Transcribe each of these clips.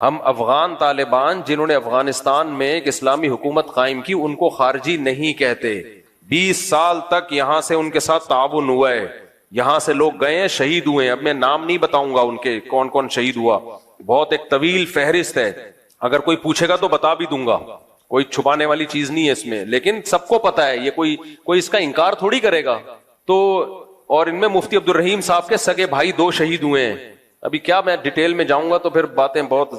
ہم افغان طالبان جنہوں نے افغانستان میں ایک اسلامی حکومت قائم کی ان کو خارجی نہیں کہتے. 20 سال تک یہاں سے ان کے ساتھ تعاون ہوا ہے. یہاں سے لوگ گئے ہیں, شہید ہوئے ہیں. اب میں نام نہیں بتاؤں گا ان کے کون کون شہید ہوا, بہت ایک طویل فہرست ہے. اگر کوئی پوچھے گا تو بتا بھی دوں گا, کوئی چھپانے والی چیز نہیں ہے اس میں, لیکن سب کو پتا ہے. یہ کوئی اس کا انکار تھوڑی کرے گا. تو اور ان میں مفتی عبد الرحیم صاحب کے سگے بھائی 2 شہید ہوئے ہیں. ابھی کیا میں ڈیٹیل میں جاؤں گا تو پھر باتیں بہت,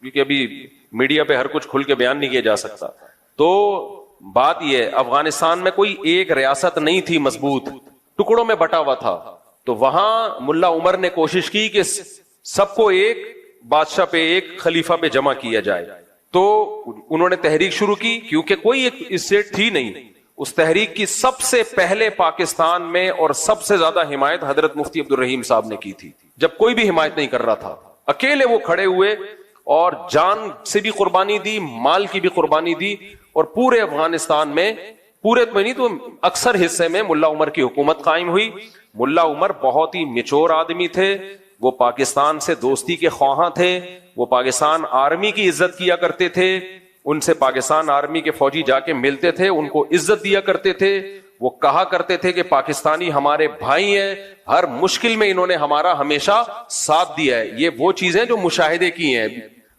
کیونکہ ابھی میڈیا پہ ہر کچھ کھل کے بیان نہیں کیا جا سکتا. تو بات یہ ہے, افغانستان میں کوئی ایک ریاست نہیں تھی مضبوط, ٹکڑوں میں بٹا ہوا تھا. تو وہاں ملا عمر نے کوشش کی کہ سب کو ایک بادشاہ پہ, ایک خلیفہ پہ جمع کیا جائے. تو انہوں نے تحریک شروع کی, کیونکہ کوئی ایک اسٹیٹ تھی نہیں. اس تحریک کی سب سے پہلے پاکستان میں اور سب سے زیادہ حمایت حضرت مفتی عبد الرحیم صاحب نے کی تھی, جب کوئی بھی حمایت نہیں کر رہا تھا. اکیلے وہ کھڑے ہوئے اور جان سے بھی قربانی دی, مال کی بھی قربانی دی, اور پورے افغانستان میں, پورے تو نہیں تو اکثر حصے میں ملا عمر کی حکومت قائم ہوئی. ملا عمر بہت ہی میچور آدمی تھے, وہ پاکستان سے دوستی کے خواہاں تھے, وہ پاکستان آرمی کی عزت کیا کرتے تھے. ان سے پاکستان آرمی کے فوجی جا کے ملتے تھے, ان کو عزت دیا کرتے تھے. وہ کہا کرتے تھے کہ پاکستانی ہمارے بھائی ہیں, ہر مشکل میں انہوں نے ہمارا ہمیشہ ساتھ دیا ہے. یہ وہ چیزیں جو مشاہدے کی ہیں,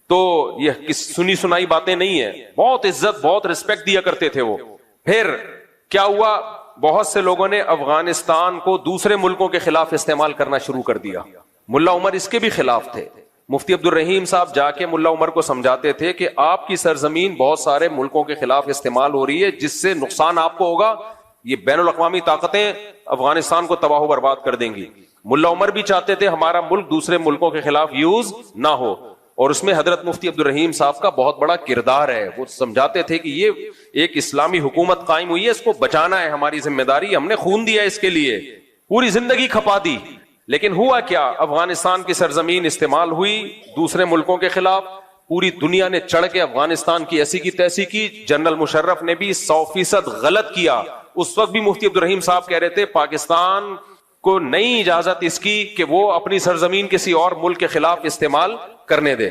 تو یہ سنی سنائی باتیں نہیں ہیں. بہت عزت, بہت رسپیکٹ دیا کرتے تھے وہ. پھر کیا ہوا, بہت سے لوگوں نے افغانستان کو دوسرے ملکوں کے خلاف استعمال کرنا شروع کر دیا. ملا عمر اس کے بھی خلاف تھے. مفتی عبد الرحیم صاحب جا کے ملا عمر کو سمجھاتے تھے کہ آپ کی سرزمین بہت سارے ملکوں کے خلاف استعمال ہو رہی ہے, جس سے نقصان آپ کو ہوگا. یہ بین الاقوامی طاقتیں افغانستان کو تباہ و برباد کر دیں گی. ملا عمر بھی چاہتے تھے ہمارا ملک دوسرے ملکوں کے خلاف یوز نہ ہو, اور اس میں حضرت مفتی عبد الرحیم صاحب کا بہت بڑا کردار ہے. وہ سمجھاتے تھے کہ یہ ایک اسلامی حکومت قائم ہوئی ہے, اس کو بچانا ہے, ہماری ذمہ داری, ہم نے خون دیا اس کے لیے, پوری زندگی کھپا دی. لیکن ہوا کیا, افغانستان کی سرزمین استعمال ہوئی دوسرے ملکوں کے خلاف. پوری دنیا نے چڑھ کے افغانستان کی ایسی کی تیسی کی. جنرل مشرف نے بھی 100% غلط کیا. اس وقت بھی مفتی عبد الرحیم صاحب کہہ رہے تھے پاکستان کو نہیں اجازت اس کی کہ وہ اپنی سرزمین کسی اور ملک کے خلاف استعمال کرنے دے.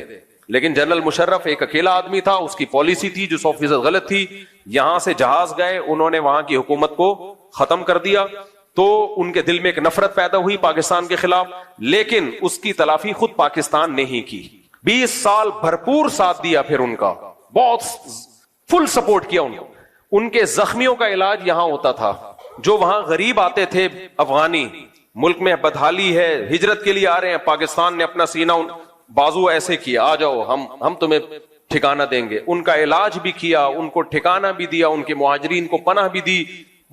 لیکن جنرل مشرف ایک اکیلا آدمی تھا, اس کی پالیسی تھی جو 100% غلط تھی. یہاں سے جہاز گئے, انہوں نے وہاں کی حکومت کو ختم کر دیا. تو ان کے دل میں ایک نفرت پیدا ہوئی پاکستان کے خلاف, لیکن اس کی تلافی خود پاکستان نے ہی کی. 20 سال بھرپور ساتھ دیا, پھر ان کا بہت فل سپورٹ کیا. ان کے زخمیوں کا علاج یہاں ہوتا تھا. جو وہاں غریب آتے تھے افغانی, ملک میں بدحالی ہے, ہجرت کے لیے آ رہے ہیں, پاکستان نے اپنا سینہ بازو ایسے کیا, آ جاؤ ہم تمہیں ٹھکانہ دیں گے. ان کا علاج بھی کیا, ان کو ٹھکانہ بھی دیا, ان کے مہاجرین کو پناہ بھی دی,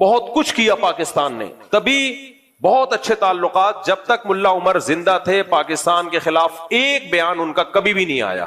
بہت کچھ کیا پاکستان نے. تبھی بہت اچھے تعلقات. جب تک ملا عمر زندہ تھے پاکستان کے خلاف ایک بیان ان کا کبھی بھی نہیں آیا,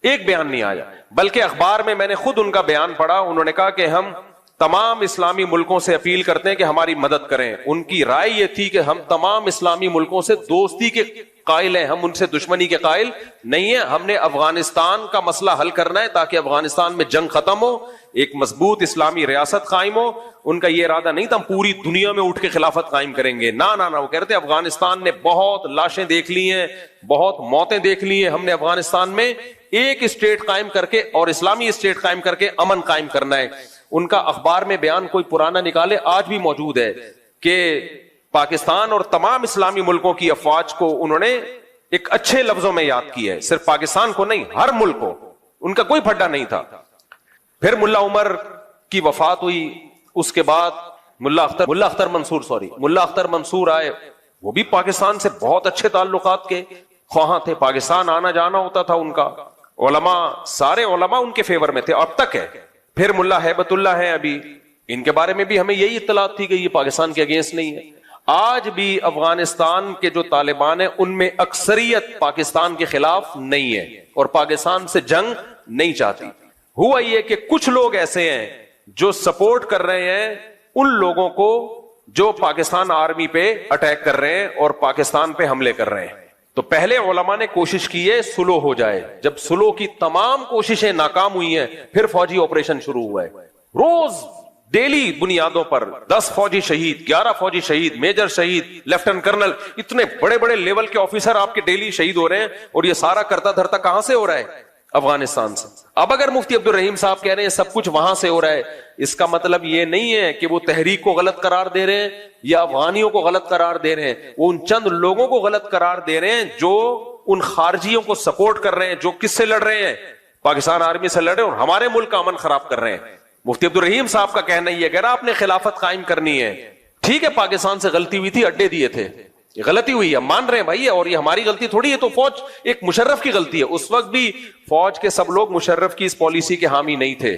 ایک بیان نہیں آیا. بلکہ اخبار میں نے خود ان کا بیان پڑھا, انہوں نے کہا کہ ہم تمام اسلامی ملکوں سے اپیل کرتے ہیں کہ ہماری مدد کریں. ان کی رائے یہ تھی کہ ہم تمام اسلامی ملکوں سے دوستی کے قائل ہیں, ہم ان سے دشمنی کے قائل نہیں ہیں. ہم نے افغانستان کا مسئلہ حل کرنا ہے تاکہ افغانستان میں جنگ ختم ہو, ایک مضبوط اسلامی ریاست قائم ہو. ان کا یہ ارادہ نہیں تھا ہم پوری دنیا میں اٹھ کے خلافت قائم کریں گے, نہ. وہ کہتے افغانستان نے بہت لاشیں دیکھ لی ہیں, بہت موتیں دیکھ لی ہیں, ہم نے افغانستان میں ایک اسٹیٹ قائم کر کے اور اسلامی اسٹیٹ قائم کر کے امن قائم کرنا ہے. ان کا اخبار میں بیان کوئی پرانا نکالے, آج بھی موجود ہے, کہ پاکستان اور تمام اسلامی ملکوں کی افواج کو انہوں نے ایک اچھے لفظوں میں یاد کیا ہے, صرف پاکستان کو نہیں, ہر ملک کو. ان کا کوئی پھڈا نہیں تھا. پھر ملا عمر کی وفات ہوئی. اس کے بعد ملا اختر منصور آئے. وہ بھی پاکستان سے بہت اچھے تعلقات کے خواہاں تھے, پاکستان آنا جانا ہوتا تھا ان کا. علماء, سارے علماء ان کے فیور میں تھے, اب تک ہے. پھر ملا ہیبت اللہ ہیں ابھی, ان کے بارے میں بھی ہمیں یہی اطلاعات تھی کہ یہ پاکستان کے اگینسٹ نہیں ہے. آج بھی افغانستان کے جو طالبان ہیں ان میں اکثریت پاکستان کے خلاف نہیں ہے اور پاکستان سے جنگ نہیں چاہتی. ہوا یہ کہ کچھ لوگ ایسے ہیں جو سپورٹ کر رہے ہیں ان لوگوں کو جو پاکستان آرمی پہ اٹیک کر رہے ہیں اور پاکستان پہ حملے کر رہے ہیں. تو پہلے علماء نے کوشش کی ہے سلو ہو جائے. جب سلو کی تمام کوششیں ناکام ہوئی ہیں پھر فوجی آپریشن شروع ہوا ہے. روز ڈیلی بنیادوں پر 10 فوجی شہید, 11 فوجی شہید, میجر شہید, لیفٹنٹ کرنل, اتنے بڑے بڑے لیول کے آفیسر آپ کے ڈیلی شہید ہو رہے ہیں. اور یہ سارا کرتا دھرتا کہاں سے ہو رہا ہے؟ افغانستان سے. اب اگر مفتی عبدالرحیم صاحب کہہ رہے ہیں سب کچھ وہاں سے ہو رہا ہے، اس کا مطلب یہ نہیں ہے کہ وہ تحریک کو غلط قرار دے رہے ہیں یا افغانیوں کو غلط قرار دے رہے ہیں. وہ ان چند لوگوں کو غلط قرار دے رہے ہیں جو ان خارجیوں کو سپورٹ کر رہے ہیں، جو کس سے لڑ رہے ہیں؟ پاکستان آرمی سے لڑ رہے ہیں اور ہمارے ملک کا امن خراب کر رہے ہیں. مفتی عبدالرحیم صاحب کا کہنا یہ کہ آپ نے خلافت قائم کرنی ہے، ٹھیک ہے پاکستان سے غلطی ہوئی تھی، اڈے دیے تھے، یہ غلطی ہوئی ہے، مان رہے ہیں بھائی، اور یہ ہماری غلطی تھوڑی ہے. تو فوج ایک مشرف کی غلطی ہے. اس وقت بھی فوج کے سب لوگ مشرف کی اس پالیسی کے حامی نہیں تھے،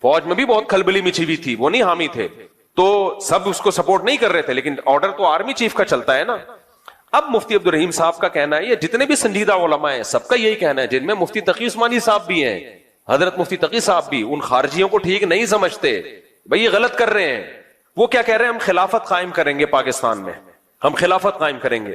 فوج میں بھی بہت کھلبلی مچی ہوئی تھی، وہ نہیں حامی تھے، تو سب اس کو سپورٹ نہیں کر رہے تھے، لیکن آرڈر تو آرمی چیف کا چلتا ہے نا. اب مفتی عبدالرحیم صاحب کا کہنا ہے، یہ جتنے بھی سنجیدہ علماء ہیں سب کا یہی کہنا ہے، جن میں مفتی تقی عثمانی صاحب بھی ہیں، حضرت مفتی تقی صاحب بھی ان خارجیوں کو ٹھیک نہیں سمجھتے، بھئی یہ غلط کر رہے ہیں. وہ کیا کہہ رہے ہیں؟ ہم خلافت قائم کریں گے پاکستان میں، ہم خلافت قائم کریں گے.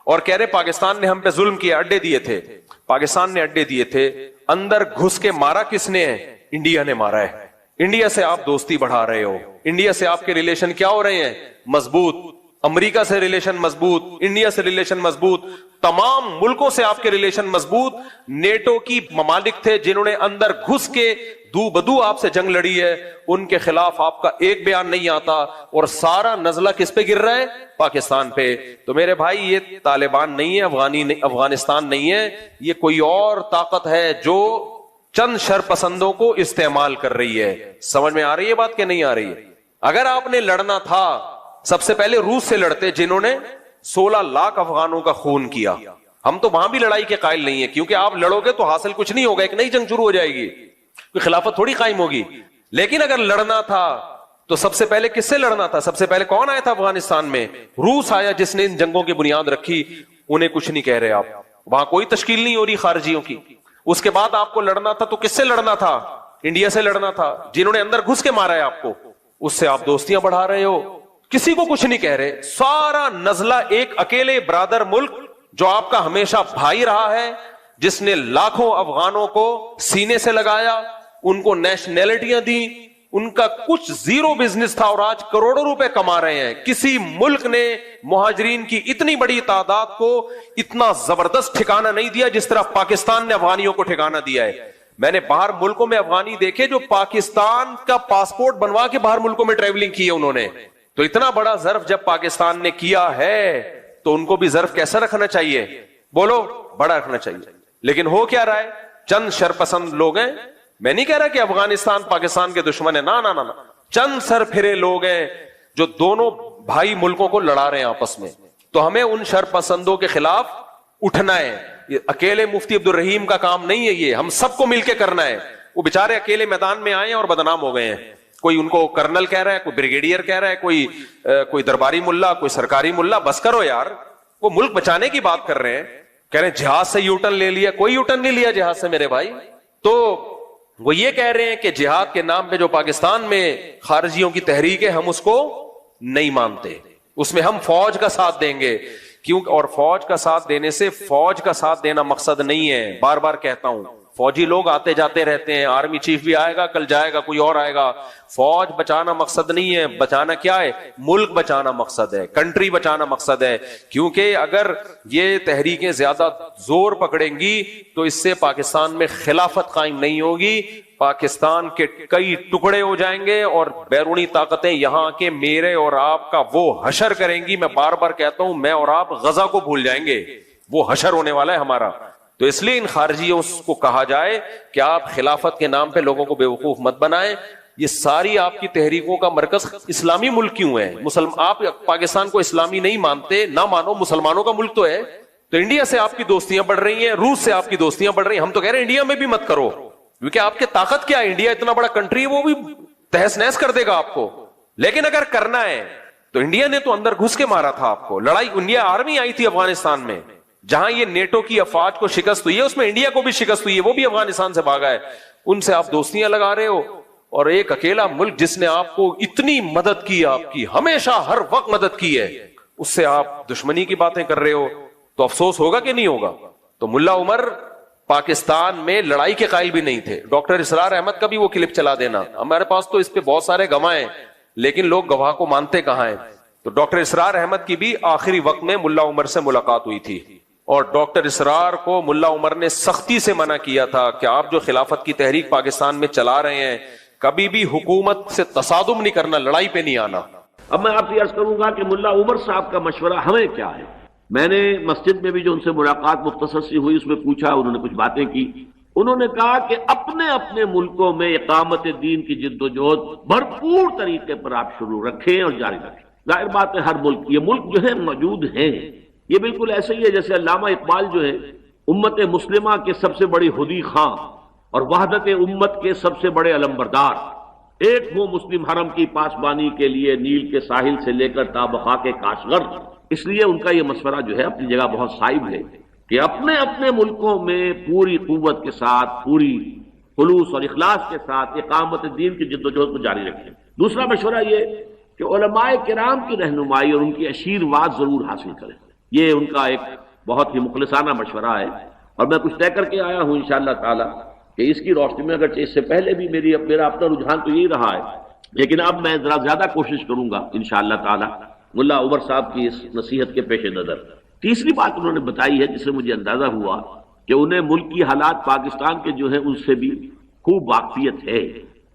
اور کہہ رہے پاکستان نے ہم پہ ظلم کیا، اڈے دیے تھے، پاکستان نے اڈے دیے تھے، اندر گھس کے مارا کس نے ہے؟ انڈیا نے مارا ہے. انڈیا سے آپ دوستی بڑھا رہے ہو، انڈیا سے آپ کے ریلیشن کیا ہو رہے ہیں؟ مضبوط. امریکہ سے ریلیشن مضبوط، انڈیا سے ریلیشن مضبوط، تمام ملکوں سے آپ کے ریلیشن مضبوط. نیٹو کی ممالک تھے جنہوں نے اندر گھس کے دو بدو آپ سے جنگ لڑی ہے، ان کے خلاف آپ کا ایک بیان نہیں آتا، اور سارا نزلہ کس پہ گر رہا ہے؟ پاکستان پہ. تو میرے بھائی یہ طالبان نہیں ہے، افغانستان نہیں ہے، یہ کوئی اور طاقت ہے جو چند شر پسندوں کو استعمال کر رہی ہے. سمجھ میں آ رہی ہے بات کہ نہیں آ رہی ہے؟ اگر آپ نے لڑنا تھا سب سے پہلے روس سے لڑتے، جنہوں نے 16 لاکھ افغانوں کا خون کیا. ہم تو وہاں بھی لڑائی کے قائل نہیں ہے، کیونکہ آپ لڑو گے تو حاصل کچھ نہیں ہوگا، ایک نئی جنگ شروع ہو جائے گی، کوئی خلافت تھوڑی قائم ہوگی. لیکن اگر لڑنا تھا تو سب سے پہلے کس سے لڑنا تھا؟ سب سے پہلے کون آیا تھا افغانستان میں؟ روس آیا، جس نے ان جنگوں کی بنیاد رکھی. انہیں کچھ نہیں کہہ رہے آپ، وہاں کوئی تشکیل نہیں ہو رہی خارجیوں کی. اس کے بعد آپ کو لڑنا تھا تو کس سے لڑنا تھا؟ انڈیا سے لڑنا تھا، جنہوں نے اندر گھس کے مارا ہے آپ کو. اس سے آپ دوستیاں بڑھا رہے ہو، کسی کو کچھ نہیں کہہ رہے. سارا نزلہ ایک اکیلے برادر ملک جو آپ کا ہمیشہ بھائی رہا ہے، جس نے لاکھوں افغانوں کو سینے سے لگایا، ان کو نیشنلٹیاں دی، ان کا کچھ زیرو بزنس تھا اور آج کروڑوں روپے کما رہے ہیں. کسی ملک نے مہاجرین کی اتنی بڑی تعداد کو اتنا زبردست ٹھکانہ نہیں دیا جس طرح پاکستان نے افغانیوں کو ٹھکانہ دیا ہے. میں نے باہر ملکوں میں افغانی دیکھے جو پاکستان کا پاسپورٹ بنوا کے باہر ملکوں میں ٹریولنگ کی ہے انہوں نے. تو اتنا بڑا ظرف جب پاکستان نے کیا ہے تو ان کو بھی ظرف کیسا رکھنا چاہیے؟ بولو، بڑا رکھنا چاہیے. لیکن ہو کیا رہا ہے؟ چند شرپسند لوگ ہیں. میں نہیں کہہ رہا کہ افغانستان پاکستان کے دشمن ہے، نہ، چند سر پھرے لوگ ہیں جو دونوں بھائی ملکوں کو لڑا رہے ہیں آپس میں. تو ہمیں ان شرپسندوں کے خلاف اٹھنا ہے. یہ اکیلے مفتی عبدالرحیم کا کام نہیں ہے، یہ ہم سب کو مل کے کرنا ہے. وہ بےچارے اکیلے میدان میں آئے ہیں اور بدنام ہو گئے ہیں. کوئی ان کو کرنل کہہ رہا ہے، کوئی بریگیڈیئر کہہ رہا ہے، کوئی درباری ملا، کوئی سرکاری ملا. بس کرو یار، وہ ملک بچانے کی بات کر رہے ہیں، کہہ رہے ہیں جہاز سے یو ٹرن لے لیا. کوئی یو ٹرن نہیں لیا جہاز سے میرے بھائی. تو وہ یہ کہہ رہے ہیں کہ جہاد کے نام پہ جو پاکستان میں خارجیوں کی تحریک ہے ہم اس کو نہیں مانتے، اس میں ہم فوج کا ساتھ دیں گے. کیوں؟ اور فوج کا ساتھ دینے سے، فوج کا ساتھ دینا مقصد نہیں ہے. بار بار کہتا ہوں، فوجی لوگ آتے جاتے رہتے ہیں، آرمی چیف بھی آئے گا، کل جائے گا، کوئی اور آئے گا. فوج بچانا مقصد نہیں ہے. بچانا کیا ہے؟ ملک بچانا مقصد ہے، کنٹری بچانا مقصد ہے. کیونکہ اگر یہ تحریکیں زیادہ زور پکڑیں گی تو اس سے پاکستان میں خلافت قائم نہیں ہوگی. پاکستان کے کئی ٹکڑے ہو جائیں گے اور بیرونی طاقتیں یہاں کے میرے اور آپ کا وہ حشر کریں گی. میں بار بار کہتا ہوں، میں اور آپ غزہ کو بھول جائیں گے، وہ حشر ہونے والا ہے ہمارا. تو اس لیے ان خارجیوں کو کہا جائے کہ آپ خلافت کے نام پہ لوگوں کو بیوقوف مت بنائیں. یہ ساری آپ کی تحریکوں کا مرکز اسلامی ملک کیوں ہے؟ آپ پاکستان کو اسلامی نہیں مانتے، نہ مانو، مسلمانوں کا ملک تو ہے. تو انڈیا سے آپ کی دوستیاں بڑھ رہی ہیں، روس سے آپ کی دوستیاں بڑھ رہی ہیں. ہم تو کہہ رہے ہیں انڈیا میں بھی مت کرو، کیونکہ آپ کی طاقت کیا ہے؟ انڈیا اتنا بڑا کنٹری ہے، وہ بھی تہس نہس کر دے گا آپ کو. لیکن اگر کرنا ہے تو انڈیا نے تو اندر گھس کے مارا تھا آپ کو. لڑائی، انڈیا آرمی آئی تھی افغانستان میں، جہاں یہ نیٹو کی افواج کو شکست ہوئی ہے اس میں انڈیا کو بھی شکست ہوئی ہے، وہ بھی افغانستان سے بھاگا ہے. ان سے آپ دوستیاں لگا رہے ہو، اور ایک اکیلا ملک جس نے آپ کو اتنی مدد کی، آپ کی ہمیشہ ہر وقت مدد کی ہے، اس سے آپ دشمنی کی باتیں کر رہے ہو. تو افسوس ہوگا کہ نہیں ہوگا؟ تو ملا عمر پاکستان میں لڑائی کے قائل بھی نہیں تھے. ڈاکٹر اسرار احمد کا بھی وہ کلپ چلا دینا، ہمارے پاس تو اس پہ بہت سارے گواہ ہیں، لیکن لوگ گواہ کو مانتے کہاں ہیں. تو ڈاکٹر اسرار احمد کی بھی آخری وقت میں ملا عمر سے ملاقات ہوئی تھی. اور ڈاکٹر اسرار کو ملا عمر نے سختی سے منع کیا تھا کہ آپ جو خلافت کی تحریک پاکستان میں چلا رہے ہیں کبھی بھی حکومت سے تصادم نہیں کرنا، لڑائی پہ نہیں آنا۔ اب میں آپ سے عرض کروں گا کہ ملا عمر صاحب کا مشورہ ہمیں کیا ہے۔ میں نے مسجد میں بھی جو ان سے ملاقات مختصر سی ہوئی اس میں پوچھا، انہوں نے کچھ باتیں کی۔ انہوں نے کہا کہ اپنے اپنے ملکوں میں اقامت دین کی جد و جہد بھرپور طریقے پر آپ شروع رکھیں اور جاری رکھیں۔ ظاہر بات ہے ہر ملک، یہ ملک جو ہے موجود ہیں، یہ بالکل ایسے ہی ہے جیسے علامہ اقبال جو ہے امت مسلمہ کے سب سے بڑے خودی خواں اور وحدت امت کے سب سے بڑے علمبردار، ایک ہو مسلم حرم کی پاسبانی کے لیے نیل کے ساحل سے لے کر تا بخاک کاشغر۔ اس لیے ان کا یہ مشورہ جو ہے اپنی جگہ بہت صائب ہے کہ اپنے اپنے ملکوں میں پوری قوت کے ساتھ، پوری خلوص اور اخلاص کے ساتھ اقامت دین کی جد و جہد کو جاری رکھیں۔ دوسرا مشورہ یہ کہ علماء کرام کی رہنمائی اور ان کی آشیرواد ضرور حاصل کریں۔ یہ ان کا ایک بہت ہی مخلصانہ مشورہ ہے، اور میں کچھ طے کر کے آیا ہوں انشاءاللہ تعالی کہ اس کی روشنی میں، اگرچہ اس سے پہلے بھی میرا اپنا رجحان تو یہی رہا ہے، لیکن اب میں ذرا زیادہ کوشش کروں گا انشاءاللہ تعالی ملا عمر صاحب کی اس نصیحت کے پیش نظر۔ تیسری بات انہوں نے بتائی ہے جس سے مجھے اندازہ ہوا کہ انہیں ملک کی حالات پاکستان کے جو ہیں ان سے بھی خوب واقفیت ہے۔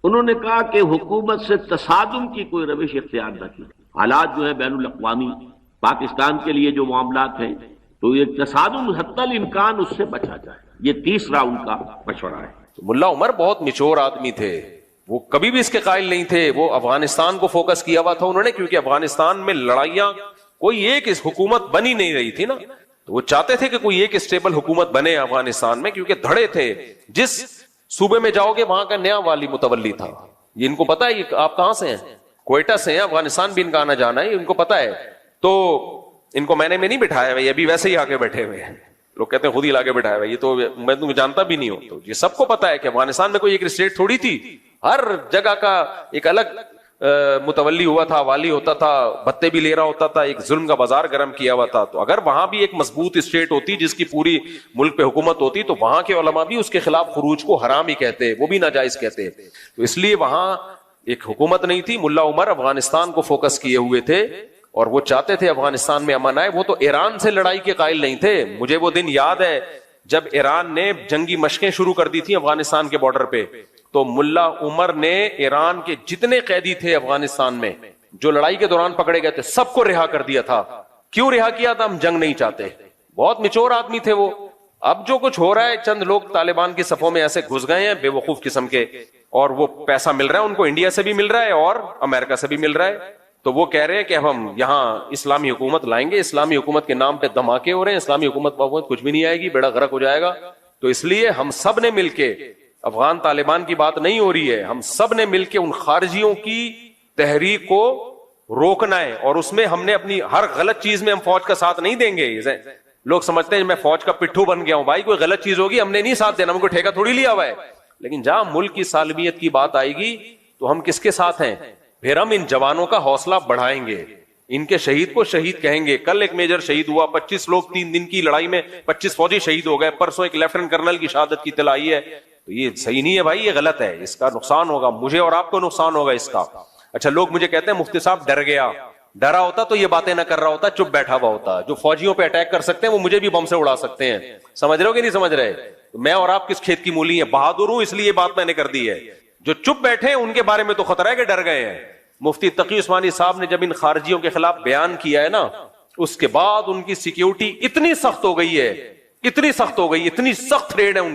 انہوں نے کہا کہ حکومت سے تصادم کی کوئی روش اختیار نہ کی۔ حالات جو ہیں بین الاقوامی پاکستان کے لیے جو معاملات ہیں تو یہ تصادم حتی الامکان اس سے بچا جائے، یہ تیسرا ان کا مشورہ ہے۔ ملا عمر بہت میچور آدمی تھے، وہ کبھی بھی اس کے قائل نہیں تھے، وہ افغانستان کو فوکس کیا ہوا تھا انہوں نے، کیونکہ افغانستان میں لڑائیاں کوئی ایک حکومت بنی نہیں رہی تھی نا، تو وہ چاہتے تھے کہ کوئی ایک اسٹیبل حکومت بنے افغانستان میں، کیونکہ دھڑے تھے، جس صوبے میں جاؤ گے وہاں کا نیا والی متولی تھا۔ یہ ان کو پتا ہے یہ آپ کہاں سے ہیں، کوئٹہ سے ہیں، افغانستان بھی ان کا آنا جانا ہے، ان کو پتا ہے۔ تو ان کو میں نے نہیں بٹھایا ہوئے، یہ بھی ویسے ہی آگے بیٹھے ہوئے ہیں، لوگ کہتے ہیں خود ہی لاگے بٹھایا ہوئے، یہ تو میں تم جانتا بھی نہیں ہوں۔ تو یہ سب کو پتا ہے کہ افغانستان میں کوئی ایک اسٹیٹ تھوڑی تھی، ہر جگہ کا ایک الگ متولی ہوا تھا، والی ہوتا تھا، بھتے بھی لے رہا ہوتا تھا، ایک ظلم کا بازار گرم کیا ہوا تھا۔ تو اگر وہاں بھی ایک مضبوط اسٹیٹ ہوتی جس کی پوری ملک پہ حکومت ہوتی تو وہاں کے علماء بھی اس کے خلاف خروج کو حرام ہی کہتے، وہ بھی ناجائز کہتے۔ تو اس لیے وہاں ایک حکومت نہیں تھی، ملا عمر افغانستان کو فوکس کیے ہوئے تھے اور وہ چاہتے تھے افغانستان میں امن آئے۔ وہ تو ایران سے لڑائی کے قائل نہیں تھے۔ مجھے وہ دن یاد ہے جب ایران نے جنگی مشقیں شروع کر دی تھی افغانستان کے بارڈر پہ، تو ملا عمر نے ایران کے جتنے قیدی تھے افغانستان میں جو لڑائی کے دوران پکڑے گئے تھے سب کو رہا کر دیا تھا۔ کیوں رہا کیا تھا؟ ہم جنگ نہیں چاہتے۔ بہت میچور آدمی تھے وہ۔ اب جو کچھ ہو رہا ہے، چند لوگ طالبان کی صفوں میں ایسے گھس گئے ہیں بے وقوف قسم کے، اور وہ پیسہ مل رہا ہے ان کو، انڈیا سے بھی مل رہا ہے اور امریکہ سے بھی مل رہا ہے، تو وہ کہہ رہے ہیں کہ ہم یہاں اسلامی حکومت لائیں گے، اسلامی حکومت کے نام پہ دھماکے ہو رہے ہیں، اسلامی حکومت کچھ بھی نہیں آئے گی، بیڑا غرق ہو جائے گا۔ تو اس لیے ہم سب نے مل کے، افغان طالبان کی بات نہیں ہو رہی ہے، ہم سب نے مل کے ان خارجیوں کی تحریک کو روکنا ہے، اور اس میں ہم نے اپنی ہر غلط چیز میں ہم فوج کا ساتھ نہیں دیں گے۔ لوگ سمجھتے ہیں میں فوج کا پٹھو بن گیا ہوں، بھائی کوئی غلط چیز ہوگی ہم نے نہیں ساتھ دینا، ہم کو ٹھیکہ تھوڑی لیا ہوا ہے، لیکن جہاں ملک کی سالمیت کی بات آئے گی تو ہم کس کے ساتھ ہیں؟ پھر ہم ان جوانوں کا حوصلہ بڑھائیں گے، ان کے شہید کو شہید کہیں گے۔ کل ایک میجر شہید ہوا، 25 لوگ 3 دن کی لڑائی میں 25 فوجی شہید ہو گئے، پرسوں ایک لیفٹیننٹ کرنل کی شہادت کی اطلاع آئی ہے۔ تو یہ صحیح نہیں ہے بھائی، یہ غلط ہے، اس کا نقصان ہوگا، مجھے اور آپ کو نقصان ہوگا اس کا۔ اچھا لوگ مجھے کہتے ہیں مفتی صاحب ڈر گیا، ڈرا ہوتا تو یہ باتیں نہ کر رہا ہوتا، چپ بیٹھا ہوا ہوتا۔ جو فوجیوں پہ اٹیک کر سکتے ہیں وہ مجھے بھی بم سے اڑا سکتے ہیں، سمجھ رہے ہو کہ نہیں سمجھ رہے؟ میں اور آپ کس کھیت کی مولی ہیں، بہادر ہوں اس لیے یہ بات میں نے کر دی ہے۔ جو چپ بیٹھے ہیں ان کے بارے میں تو خطرہ ہے کہ ڈر گئے ہیں۔ مفتی تقی عثمانی صاحب نے جب ان خارجیوں کے خلاف بیان کیا ہے نا، اس کے بعد ان کی سیکیورٹی اتنی سخت ہو گئی ہے، اتنی سخت ہو گئی، اتنی سخت ریڈ ہے ان